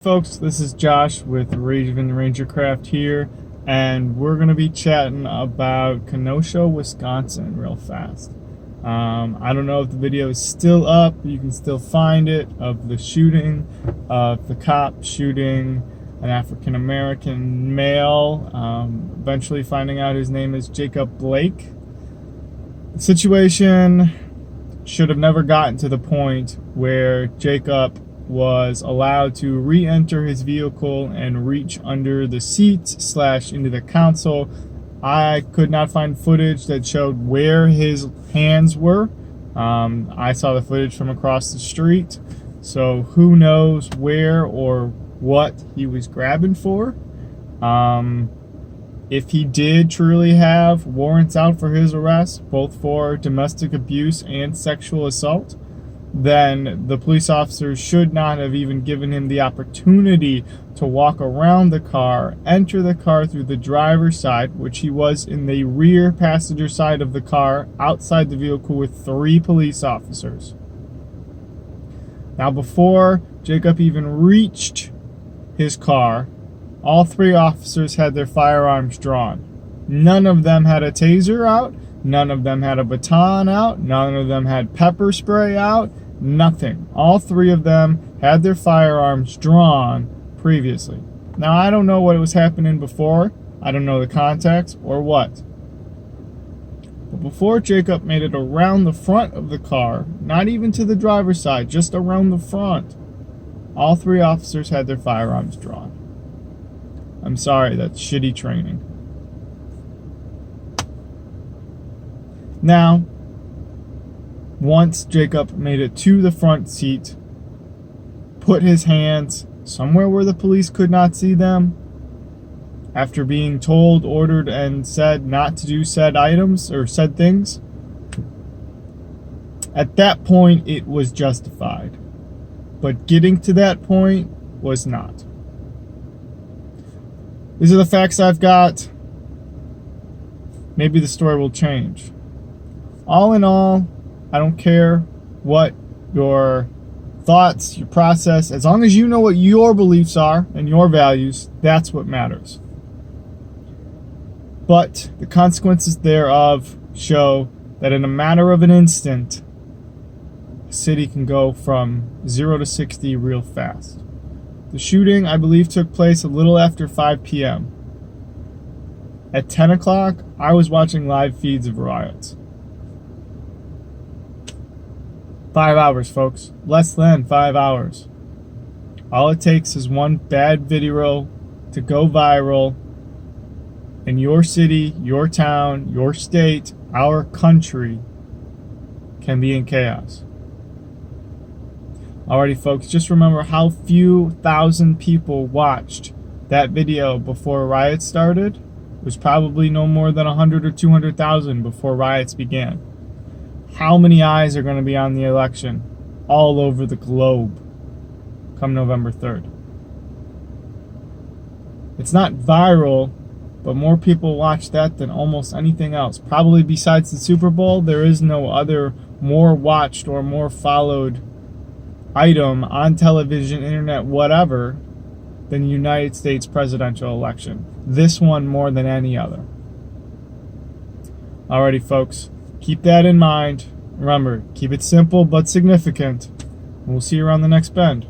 Folks, this is Josh with Raven Ranger Craft here, and we're going to be chatting about Kenosha, Wisconsin real fast. I don't know if the video is still up. You can still find it, of the shooting, of the cop shooting an African-American male, eventually finding out his name is Jacob Blake. The situation should have never gotten to the point where Jacob was allowed to re-enter his vehicle and reach under the seat / into the console. I could not find footage that showed where his hands were. I saw the footage from across the street, so who knows where or what he was grabbing for. If he did truly have warrants out for his arrest, both for domestic abuse and sexual assault, then the police officers should not have even given him the opportunity to walk around the car, enter the car through the driver's side, which he was in the rear passenger side of the car, outside the vehicle with 3 police officers. Now, before Jacob even reached his car, all 3 officers had their firearms drawn. None of them had a taser out. None of them had a baton out. None of them had pepper spray out. Nothing. All 3 of them had their firearms drawn previously. Now, I don't know what was happening before. I don't know the context or what. But before Jacob made it around the front of the car, not even to the driver's side, just around the front, all 3 officers had their firearms drawn. I'm sorry, that's shitty training. Now, once Jacob made it to the front seat, put his hands somewhere where the police could not see them, after being told, ordered, and said not to do said items or said things, at that point it was justified. But getting to that point was not. These are the facts I've got. Maybe the story will change. All in all, I don't care what your thoughts, your process, as long as you know what your beliefs are and your values, that's what matters. But the consequences thereof show that in a matter of an instant, a city can go from 0 to 60 real fast. The shooting, I believe, took place a little after 5 p.m. At 10 o'clock, I was watching live feeds of riots. 5 hours, folks. Less than 5 hours. All it takes is one bad video to go viral, and your city, your town, your state, our country can be in chaos. Alrighty, folks, just remember how few thousand people watched that video before riots started. It was probably no more than 100 or 200,000 before riots began. How many eyes are going to be on the election all over the globe come November 3rd? It's not viral, but more people watch that than almost anything else. Probably besides the Super Bowl, there is no other more watched or more followed item on television, internet, whatever, than the United States presidential election. This one more than any other. Alrighty, folks. Keep that in mind. Remember, keep it simple but significant. We'll see you around the next bend.